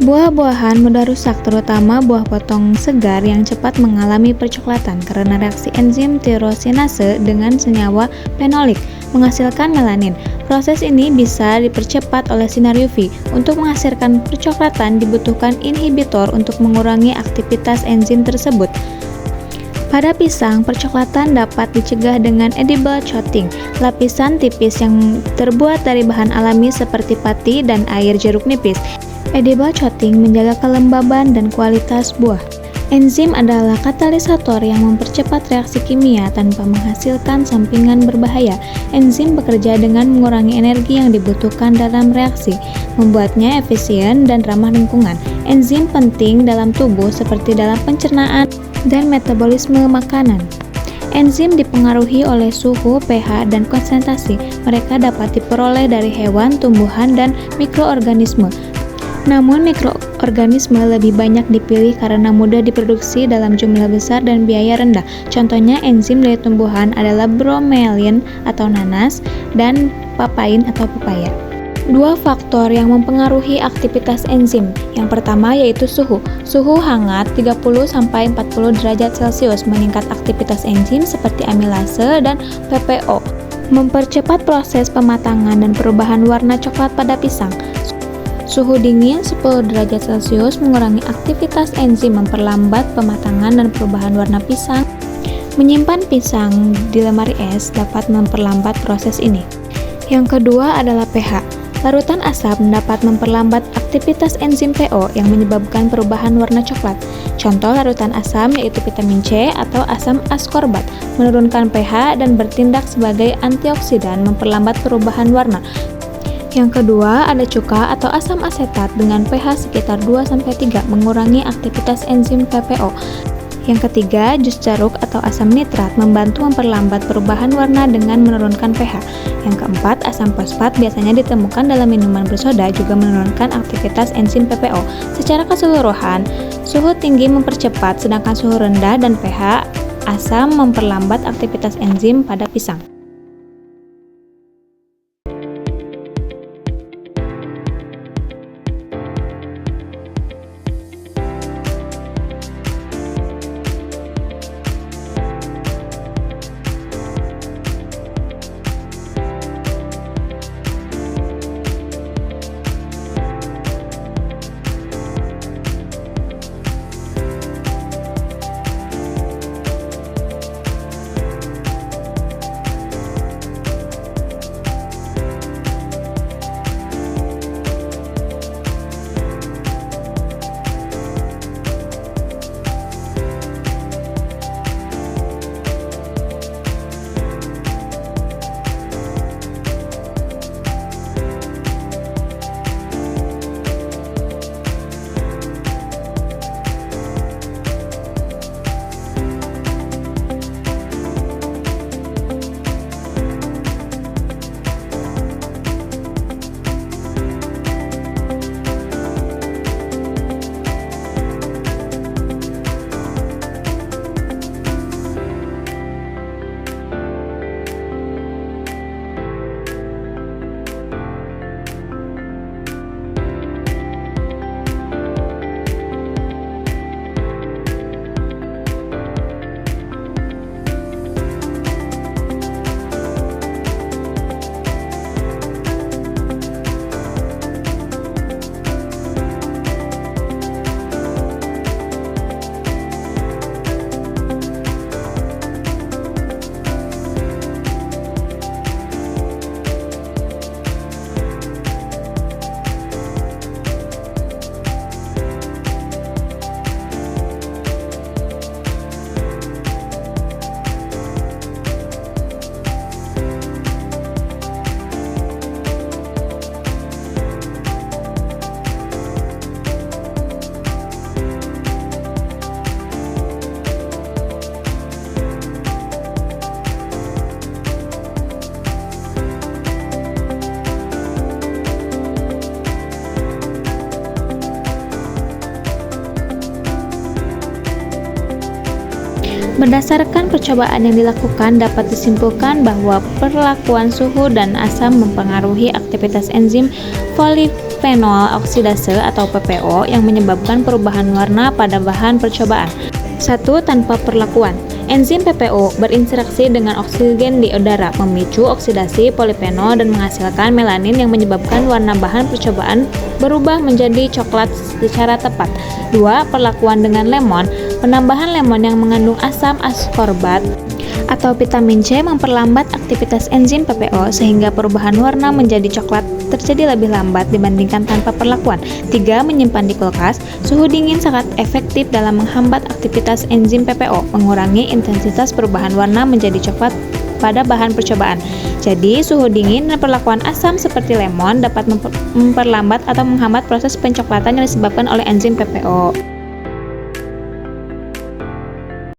Buah-buahan mudah rusak, terutama buah potong segar yang cepat mengalami percoklatan karena reaksi enzim tirosinase dengan senyawa fenolik menghasilkan melanin. Proses ini bisa dipercepat oleh sinar UV. Untuk menghasilkan percoklatan dibutuhkan inhibitor untuk mengurangi aktivitas enzim tersebut. Pada pisang, percoklatan dapat dicegah dengan edible coating, lapisan tipis yang terbuat dari bahan alami seperti pati dan air jeruk nipis. Edible coating menjaga kelembaban dan kualitas buah. Enzim adalah katalisator yang mempercepat reaksi kimia tanpa menghasilkan sampingan berbahaya. Enzim bekerja dengan mengurangi energi yang dibutuhkan dalam reaksi, membuatnya efisien dan ramah lingkungan. Enzim penting dalam tubuh seperti dalam pencernaan dan metabolisme makanan. Enzim dipengaruhi oleh suhu, pH, dan konsentrasi. Mereka dapat diperoleh dari hewan, tumbuhan, dan mikroorganisme. Namun mikroorganisme lebih banyak dipilih karena mudah diproduksi dalam jumlah besar dan biaya rendah. Contohnya enzim dari tumbuhan adalah bromelin atau nanas dan papain atau pepaya. Dua faktor yang mempengaruhi aktivitas enzim. Yang pertama yaitu suhu. Suhu hangat 30-40 derajat Celcius meningkat aktivitas enzim seperti amilase dan PPO, mempercepat proses pematangan dan perubahan warna coklat pada pisang. Suhu dingin 10 derajat Celcius mengurangi aktivitas enzim, memperlambat pematangan dan perubahan warna pisang. Menyimpan pisang di lemari es dapat memperlambat proses ini. Yang kedua adalah pH. Larutan asam dapat memperlambat aktivitas enzim PO yang menyebabkan perubahan warna coklat. Contoh larutan asam yaitu vitamin C atau asam askorbat, menurunkan pH dan bertindak sebagai antioksidan, memperlambat perubahan warna. Yang kedua ada cuka atau asam asetat dengan pH sekitar 2-3, mengurangi aktivitas enzim PPO. Yang ketiga, jus jeruk atau asam nitrat membantu memperlambat perubahan warna dengan menurunkan pH. Yang keempat, asam fosfat biasanya ditemukan dalam minuman bersoda juga menurunkan aktivitas enzim PPO. Secara keseluruhan, suhu tinggi mempercepat sedangkan suhu rendah dan pH asam memperlambat aktivitas enzim pada pisang. Berdasarkan percobaan yang dilakukan, dapat disimpulkan bahwa perlakuan suhu dan asam mempengaruhi aktivitas enzim polyphenol oksidase atau PPO yang menyebabkan perubahan warna pada bahan percobaan. 1. Tanpa perlakuan. Enzim PPO berinteraksi dengan oksigen di udara, memicu oksidasi polyphenol dan menghasilkan melanin yang menyebabkan warna bahan percobaan berubah menjadi coklat secara tepat. 2. Perlakuan dengan lemon. Penambahan lemon yang mengandung asam askorbat atau vitamin C memperlambat aktivitas enzim PPO sehingga perubahan warna menjadi coklat terjadi lebih lambat dibandingkan tanpa perlakuan. 3. Menyimpan di kulkas. Suhu dingin sangat efektif dalam menghambat aktivitas enzim PPO, mengurangi intensitas perubahan warna menjadi coklat pada bahan percobaan. Jadi, suhu dingin dan perlakuan asam seperti lemon dapat memperlambat atau menghambat proses pencoklatan yang disebabkan oleh enzim PPO.